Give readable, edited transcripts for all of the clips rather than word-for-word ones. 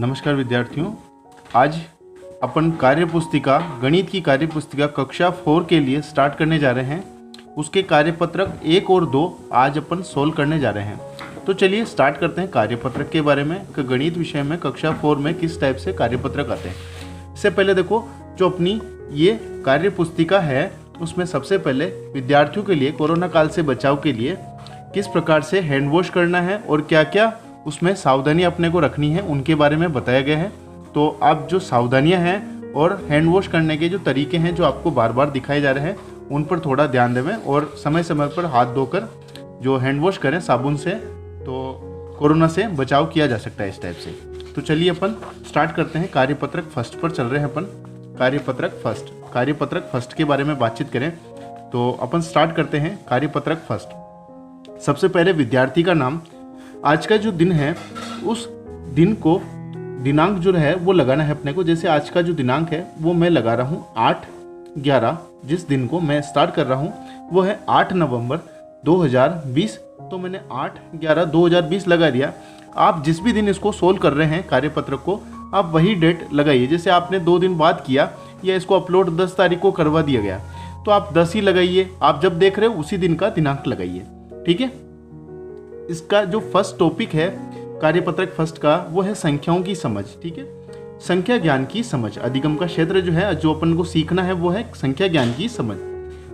नमस्कार विद्यार्थियों, आज अपन कार्य पुस्तिका गणित की कार्य पुस्तिका कक्षा 4 के लिए स्टार्ट करने जा रहे हैं। उसके कार्यपत्रक 1 और 2 आज अपन सोल्व करने जा रहे हैं। तो चलिए स्टार्ट करते हैं कार्यपत्रक के बारे में कि गणित विषय में कक्षा 4 में किस टाइप से कार्यपत्रक आते हैं। इससे पहले देखो, जो अपनी ये कार्य पुस्तिका है उसमें सबसे पहले विद्यार्थियों के लिए कोरोना काल से बचाव के लिए किस प्रकार से हैंड वॉश करना है और क्या क्या उसमें सावधानी अपने को रखनी है उनके बारे में बताया गया है। तो आप जो सावधानियां हैं और हैंड वॉश करने के जो तरीके हैं जो आपको बार बार दिखाए जा रहे हैं उन पर थोड़ा ध्यान देवें और समय समय पर हाथ धोकर जो हैंड वॉश करें साबुन से, तो कोरोना से बचाव किया जा सकता है इस टाइप से। तो चलिए अपन स्टार्ट करते हैं। कार्यपत्रक फर्स्ट पर चल रहे हैं अपन। कार्यपत्रक फर्स्ट के बारे में बातचीत करें तो अपन स्टार्ट करते हैं कार्यपत्रक फर्स्ट। सबसे पहले विद्यार्थी का नाम, आज का जो दिन है उस दिन को दिनांक जो है वो लगाना है अपने को। जैसे आज का जो दिनांक है वो मैं लगा रहा हूँ 8/11। जिस दिन को मैं स्टार्ट कर रहा हूँ वो है 8 नवंबर 2020। तो मैंने 8/11/2020 लगा दिया। आप जिस भी दिन इसको सोल्व कर रहे हैं कार्यपत्रक को, आप वही डेट लगाइए। जैसे आपने 2 दिन बाद किया या इसको अपलोड 10 तारीख को करवा दिया गया तो आप 10 ही लगाइए। आप जब देख रहे हो उसी दिन का दिनांक लगाइए, ठीक है। इसका जो फर्स्ट टॉपिक है कार्यपत्रक फर्स्ट का वो है संख्याओं की समझ, ठीक है। संख्या ज्ञान की समझ, अधिगम का क्षेत्र जो है जो अपन को सीखना है वो है संख्या ज्ञान की समझ।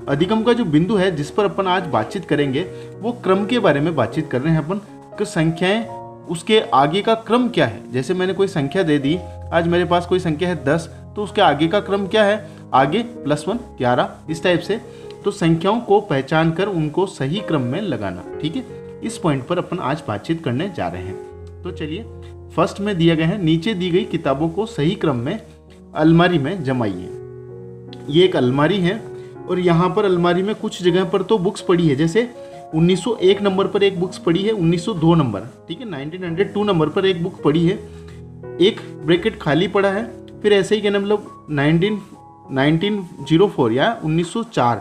अधिगम का जो बिंदु है जिस पर अपन आज बातचीत करेंगे वो क्रम के बारे में बातचीत कर रहे हैं अपन कि संख्याएं उसके आगे का क्रम क्या है। जैसे मैंने कोई संख्या दे दी, आज मेरे पास कोई संख्या है 10, तो उसके आगे का क्रम क्या है, आगे +1 11, इस टाइप से। तो संख्याओं को पहचान कर उनको सही क्रम में लगाना, ठीक है। इस पॉइंट पर अपन आज बातचीत करने जा रहे हैं। तो चलिए फर्स्ट में दिया गया है, नीचे दी गई किताबों को सही क्रम में अलमारी में जमाइए। ये एक अलमारी है और यहाँ पर अलमारी में कुछ जगह पर तो बुक्स पड़ी है। जैसे 1901 नंबर पर एक बुक्स पड़ी है, 1902 नंबर, ठीक है, 1902 नंबर पर एक बुक पड़ी है, एक ब्रैकेट खाली पड़ा है। फिर ऐसे ही कहना मतलब 1904 या 1904,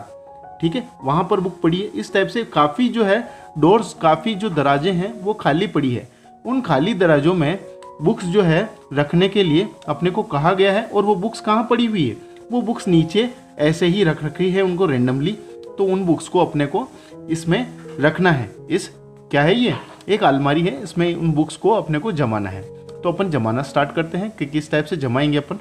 ठीक है, वहाँ पर बुक पड़ी है। इस टाइप से काफ़ी जो है डोर्स, काफ़ी जो दराजें हैं वो खाली पड़ी है। उन खाली दराजों में बुक्स जो है रखने के लिए अपने को कहा गया है। और वो बुक्स कहाँ पड़ी हुई है, वो बुक्स नीचे ऐसे ही रख रखी है उनको रेंडमली। तो उन बुक्स को अपने को इसमें रखना है। इस क्या है, ये एक अलमारी है, इसमें उन बुक्स को अपने को जमाना है। तो अपन जमाना स्टार्ट करते हैं कि किस टाइप से जमाएंगे अपन।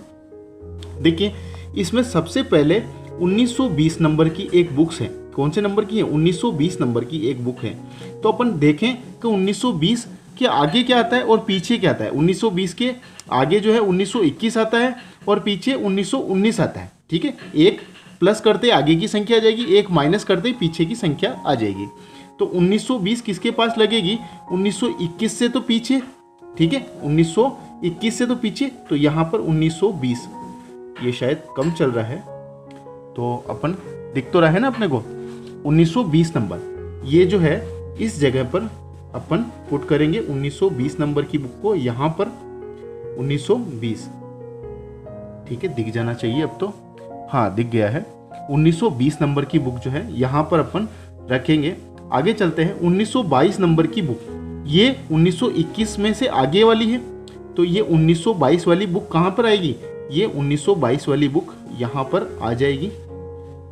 देखिए इसमें सबसे पहले 1920 नंबर की एक बुक्स है। कौन से नंबर की है, 1920 नंबर की एक बुक है। तो अपन देखें कि 1920 के आगे क्या आता है और पीछे क्या आता है। 1920 के आगे जो है 1921 आता है और पीछे 1919 आता है, ठीक है। एक प्लस करते आगे की संख्या आ जाएगी, एक माइनस करते पीछे की संख्या आ जाएगी। तो 1920 किसके पास लगेगी, 1921 से तो पीछे, ठीक है, 1921 से तो पीछे। तो यहाँ पर 1920, ये शायद कम चल रहा है तो अपन दिख तो रहा है ना अपने को 1920 नंबर। ये जो है इस जगह पर अपन पुट करेंगे 1920 नंबर की बुक को, यहाँ पर 1920, ठीक है, दिख जाना चाहिए अब तो। हाँ, दिख गया है। 1920 नंबर की बुक जो है यहाँ पर अपन रखेंगे। आगे चलते हैं, 1922 नंबर की बुक, ये 1921 में से आगे वाली है। तो ये 1922 वाली बुक कहाँ पर आएगी, ये 1922 वाली बुक यहाँ पर आ जाएगी।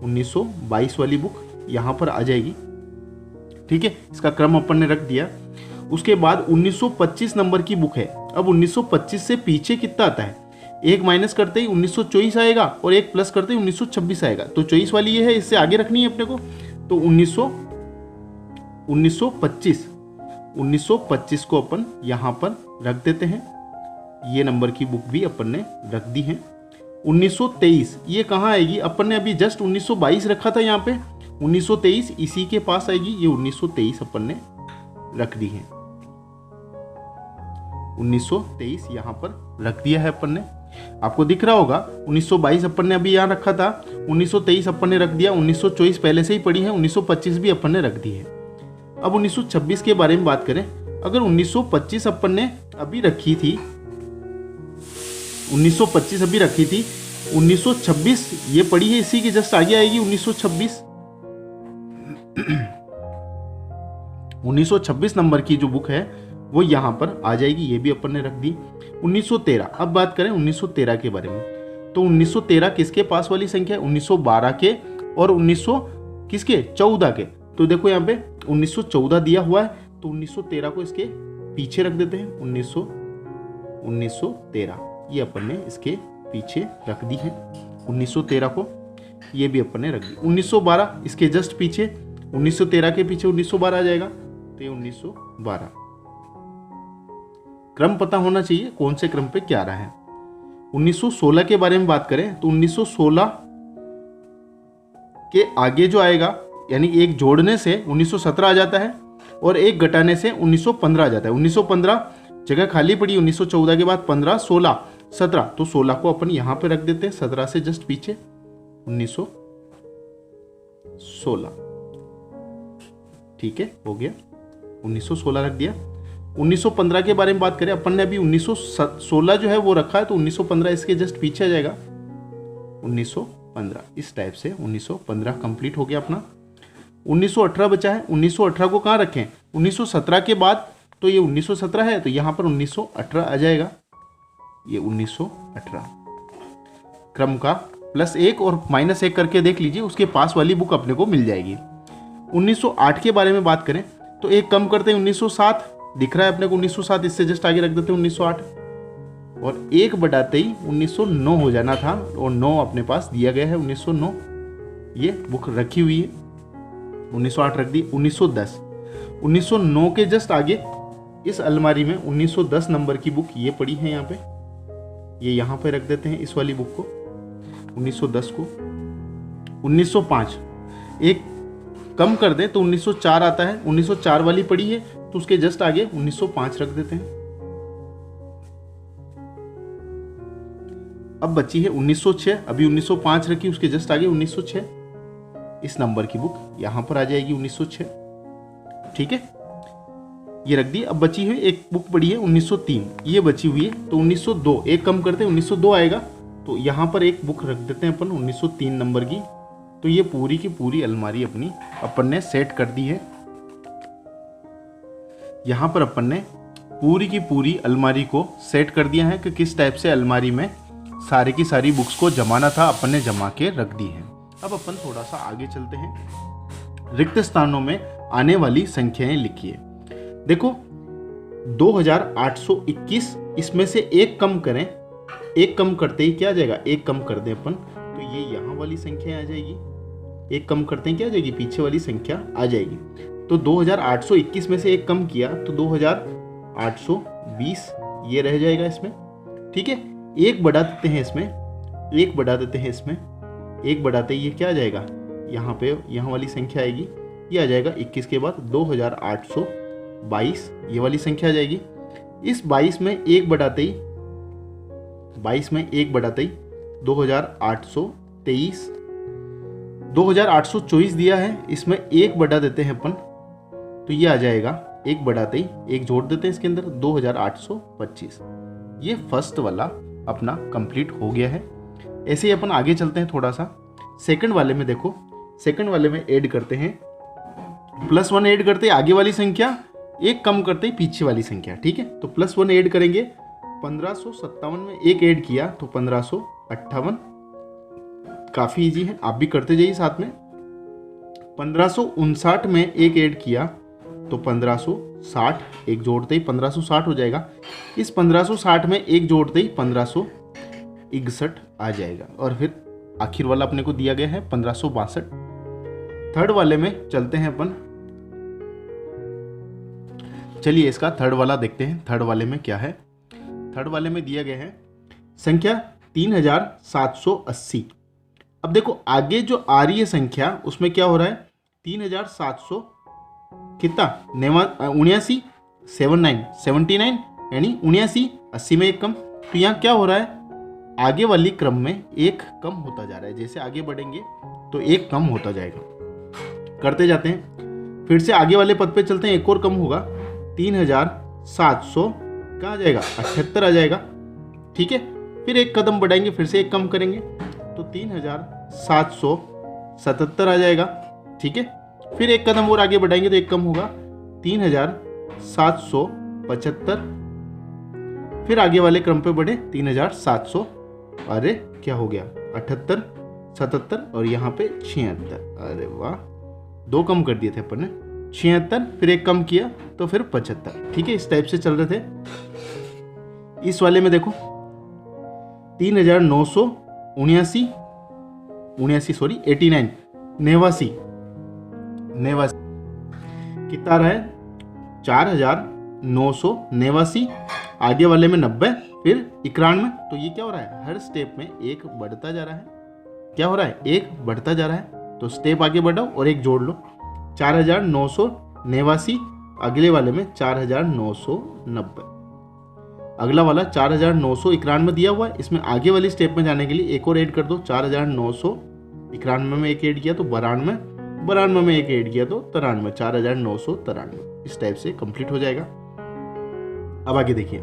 1922 वाली बुक यहाँ पर आ जाएगी, ठीक है। इसका क्रम अपन ने रख दिया। उसके बाद 1925 नंबर की बुक है। अब 1925 से पीछे कितना आता है, एक माइनस करते ही 1924 आएगा और एक प्लस करते ही 1926 आएगा। तो 24 वाली ये है, इससे आगे रखनी है अपने को। तो 1925 को अपन यहाँ पर रख देते हैं। ये नंबर की बुक भी अपन ने रख दी है। 1923 ये कहाँ आएगी, अपन ने अभी जस्ट 1922 रखा था यहाँ पे, 1923 इसी के पास आएगी। ये 1923 अपन ने रख दी है, 1923 यहाँ पर रख दिया है अपन ने। आपको दिख रहा होगा 1922 अपन ने अभी यहाँ रखा था, 1923 अपन ने रख दिया, 1924 पहले से ही पड़ी है, 1925 भी अपन ने रख दी है। अब 1926 के बारे में बात करें। अगर 1925 अपन ने अभी रखी थी, 1925 अभी रखी थी, 1926 ये पड़ी है, इसी के जस्ट आगे आएगी 1926। 1926 नंबर की जो बुक है वो यहाँ पर आ जाएगी, ये भी अपन ने रख दी। 1913, अब बात करें 1913 के बारे में, तो 1913 किसके पास वाली संख्या है? 1912 के और 1900 किसके? 14 के। तो देखो यहाँ पे 1914 दिया हुआ है, तो 1913 को इसके पीछे रख देते हैं। 1913 ये अपन ने इसके पीछे रख दी है। 1913 को ये भी अपन ने रख दी। 1912 इसके जस्ट पीछे, 1913 के पीछे 1912 आ जाएगा, तो ये 1912। क्रम पता होना चाहिए कौन से क्रम पे क्या रहा है। 1916 के बारे में बात करें तो 1916 के आगे जो आएगा, यानी एक जोड़ने से 1917 आ जाता है और एक घटाने से 1915 आ जाता है। 1915 जगह खाली पड़ी, 1914 के बाद 15, 16, 17, तो 16 को अपन यहां पे रख देते हैं, 17 से जस्ट पीछे 1916। ठीक है, हो गया, 1916 रख दिया। 1915 के बारे में बात करें, अपन ने अभी 1916 जो है वो रखा है, तो 1915 इसके जस्ट पीछे आ जाएगा। 1915 इस टाइप से 1915 कंप्लीट हो गया अपना। 1918 बचा है, 1918 को कहाँ रखें? 1917 के बाद, तो ये 1917 है, तो यहाँ पर 1918 आ जाएगा, ये 1918। क्रम का +1 और -1 करके देख लीजिए, उसके पास वाली बुक अपने को मिल जाएगी। 1908 के बारे में बात करें तो एक कम करते हैं, 1907 दिख रहा है अपने को, 1907 इससे जस्ट आगे रख देते हैं 1908, और एक बढ़ाते ही 1909 हो जाना था, और 9 अपने पास दिया गया है 1909, ये बुक रखी हुई है। 1908 रख दी। 1909 के जस्ट आगे इस अलमारी में 1910 नंबर की बुक ये पड़ी है यहाँ पे, ये यहाँ पे रख देते हैं इस वाली बुक को, 1910 को। 1905 एक कम कर दें तो 1904 आता है, 1904 वाली पड़ी है, तो उसके जस्ट आगे 1905 रख देते हैं। अब बची है 1906, अभी 1905 रखी, उसके जस्ट आगे 1906, इस नंबर की बुक यहां पर आ जाएगी 1906। ठीक है, ये रख दी। अब बची हुई एक बुक पड़ी है 1903, ये बची हुई है, तो 1902 एक कम करते हैं, 1902 आएगा, तो यहां पर एक बुक रख देते हैं अपन 1903 नंबर की। तो ये पूरी की पूरी अलमारी अपनी अपन ने सेट कर दी है। यहां पर अपन ने पूरी की पूरी अलमारी को सेट कर दिया है कि किस टाइप से अलमारी में सारी की सारी बुक्स को जमाना था, अपन ने जमा के रख दी है। अब अपन थोड़ा सा आगे चलते हैं। रिक्त स्थानों में आने वाली संख्याएं लिखिए। देखो 2821, इसमें से एक कम करें, एक कम करते ही क्या आ जाएगा? एक कम कर दें अपन, तो ये यहाँ वाली संख्या आ जाएगी। एक कम करते हैं क्या आ जाएगी? पीछे वाली संख्या आ जाएगी। तो 2821 में से एक कम किया तो 2820 ये रह जाएगा इसमें। ठीक है, एक बढ़ा देते हैं इसमें, एक बढ़ा देते हैं इसमें, एक बढ़ाते ही ये क्या आ जाएगा? यहाँ पे यहाँ वाली संख्या आएगी, ये आ जाएगा 21 के बाद 2822 ये वाली संख्या आ जाएगी। इस 22 में एक बढ़ाते ही 22 में एक बढ़ाते ही 2823, 2824 दिया है, इसमें एक बढ़ा देते हैं अपन, तो ये आ जाएगा, एक बढ़ाते ही एक जोड़ देते हैं इसके अंदर 2825। ये फर्स्ट वाला अपना कंप्लीट हो गया है। ऐसे ही अपन आगे चलते हैं थोड़ा सा। सेकंड वाले में देखो, सेकंड वाले में ऐड करते हैं, +1 ऐड करते हैं आगे वाली संख्या, एक कम करते हैं पीछे वाली संख्या। ठीक है, तो +1 ऐड करेंगे, 1557 में एक ऐड किया तो 1558, काफी इजी है, आप भी करते जाइए साथ में। 1559 में एक ऐड किया तो 1560, एक जोड़ते ही 1560 हो जाएगा। इस 1560 में एक जोड़ते ही 1561 आ जाएगा, और फिर आखिर वाला अपने को दिया गया है 1562। थर्ड वाले में चलते हैं अपन, चलिए इसका थर्ड वाला देखते हैं। थर्ड वाले में क्या है? थर्ड वाले में दिया गया है संख्या 3780। अब देखो आगे जो आ रही है संख्या उसमें क्या हो रहा है? 3700 कितना? 79, 79 यानी 79, 80 में एक कम। तो यहाँ क्या हो रहा है? आगे वाली क्रम में एक कम होता जा रहा है, जैसे आगे बढ़ेंगे तो एक कम होता जाएगा। करते जाते हैं, फिर से आगे वाले पद पे चलते हैं, एक और कम होगा, 3700 कहाँ आ जाएगा? 78 आ जाएगा। ठीक है, फिर एक कदम बढ़ाएंगे, फिर से एक कम करेंगे तो 3777 आ जाएगा। ठीक है, फिर एक कदम और आगे बढ़ाएंगे तो एक कम होगा, 3700 75, फिर आगे वाले क्रम पे बढ़े 3700, अरे क्या हो गया 78, 77 और यहाँ पे 76, अरे वाह 2 कम कर दिए थे अपन ने, 76 फिर 1 कम किया तो फिर 75। ठीक है, इस टाइप से चल रहे थे। इस वाले में देखो 89 कितना रहा है 4989, आगे वाले में 90, फिर 91। तो ये क्या हो रहा है, हर स्टेप में एक बढ़ता जा रहा है। क्या हो रहा है, एक बढ़ता जा रहा है। तो स्टेप आगे बढ़ाओ और एक जोड़ लो, 4989, अगले वाले में 4990, अगला वाला 4991 दिया हुआ है। इसमें आगे वाली स्टेप में जाने के लिए एक और ऐड कर दो, 4991 में एक ऐड किया तो 92 में एक ऐड किया तो 93, 4993। इस टाइप से कंप्लीट हो जाएगा। अब आगे देखिए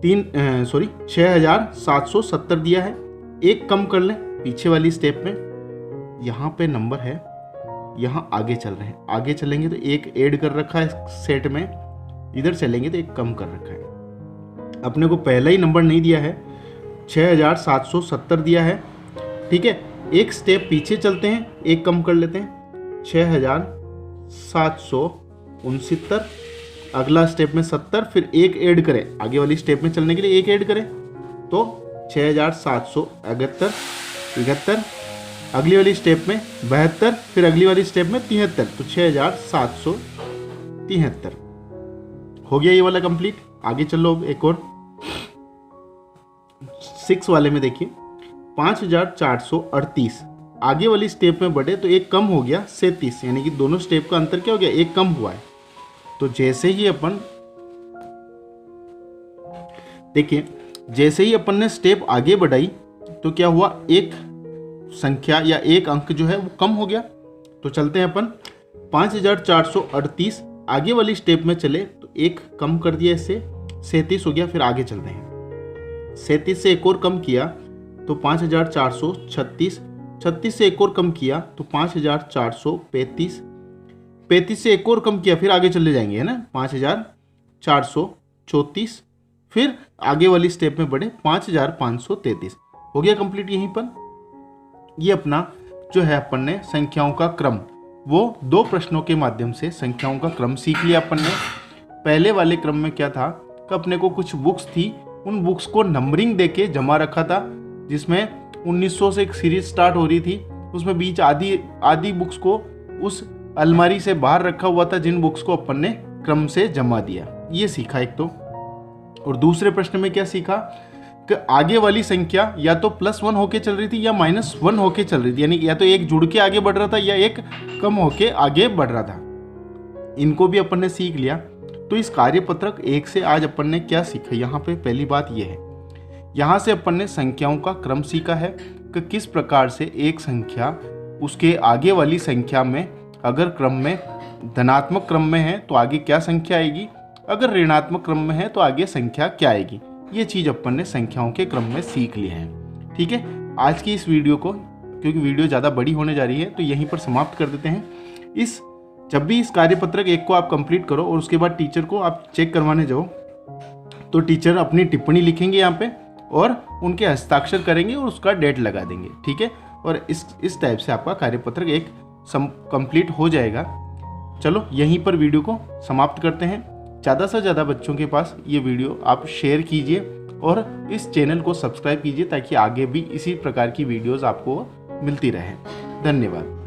6770 दिया है, एक कम कर लें पीछे वाली स्टेप में, यहाँ पे नंबर है, यहाँ आगे चल रहे हैं, आगे चलेंगे तो एक ऐड कर रखा है सेट में, इधर चलेंगे तो एक कम कर रखा है। अपने को पहला ही नंबर नहीं दिया है, 6770 दिया है। ठीक है, एक स्टेप पीछे चलते हैं, एक कम कर लेते हैं, 6769, अगला स्टेप में 70, फिर एक ऐड करें, आगे वाली स्टेप में चलने के लिए एक ऐड करें तो 6771, 71, अगली वाली स्टेप में 72, फिर अगली वाली स्टेप में 73, तो 6773 हो गया ये वाला कंप्लीट। आगे चलो एक और 6 वाले में देखिए 5438, आगे वाली स्टेप में बढ़े तो एक कम हो गया 37, यानी कि दोनों स्टेप का अंतर क्या हो गया, एक कम हुआ है। तो जैसे ही अपन देखिए, जैसे ही अपन ने स्टेप आगे बढ़ाई तो क्या हुआ, एक संख्या या एक अंक जो है वो कम हो गया। तो चलते हैं अपन 5438, आगे वाली स्टेप में चले तो एक कम कर दिया, इससे 37 हो गया। फिर आगे चलते हैं, 37 से एक और कम किया तो 5436, 36 से एक और कम किया तो 5435, 35 से एक और कम किया, फिर आगे चले जाएंगे है ना, 5434, फिर आगे वाली स्टेप में बढ़े 5533, हो गया कंप्लीट। यहीं पर ये अपना जो है अपन ने संख्याओं का क्रम, वो 2 प्रश्नों के माध्यम से संख्याओं का क्रम सीख लिया अपन ने। पहले वाले क्रम में क्या था कि अपने को कुछ बुक्स थी, उन बुक्स को नंबरिंग देके जमा रखा था, जिसमें 1900 से एक सीरीज स्टार्ट हो रही थी, उसमें बीच आधी बुक्स को उस अलमारी से बाहर रखा हुआ था, जिन बुक्स को अपन ने क्रम से जमा दिया। ये सीखा एक तो। और दूसरे प्रश्न में क्या सीखा कि आगे वाली संख्या या तो +1 होके चल रही थी या -1 होके चल रही थी, यानी या तो एक जुड़ के आगे बढ़ रहा था या एक कम होके आगे बढ़ रहा था। इनको भी अपन ने सीख लिया। तो इस कार्यपत्रक 1 से आज अपन ने क्या सीखा, यहाँ पे पहली बात यह है, यहाँ से अपन ने संख्याओं का क्रम सीखा है कि किस प्रकार से एक संख्या उसके आगे वाली संख्या में, अगर क्रम में धनात्मक क्रम में है तो आगे क्या संख्या आएगी, अगर ऋणात्मक क्रम में है तो आगे संख्या क्या आएगी। ये चीज़ अपन ने संख्याओं के क्रम में सीख लिया है। ठीक है, आज की इस वीडियो को, क्योंकि वीडियो ज़्यादा बड़ी होने जा रही है, तो यहीं पर समाप्त कर देते हैं। जब भी इस कार्यपत्रक 1 को आप कंप्लीट करो और उसके बाद टीचर को आप चेक करवाने जाओ, तो टीचर अपनी टिप्पणी लिखेंगे यहाँ पे और उनके हस्ताक्षर करेंगे और उसका डेट लगा देंगे। ठीक है, और इस टाइप से आपका कार्यपत्रक 1 कंप्लीट हो जाएगा। चलो यहीं पर वीडियो को समाप्त करते हैं। ज़्यादा से ज़्यादा बच्चों के पास ये वीडियो आप शेयर कीजिए और इस चैनल को सब्सक्राइब कीजिए, ताकि आगे भी इसी प्रकार की वीडियोस आपको मिलती रहे। धन्यवाद।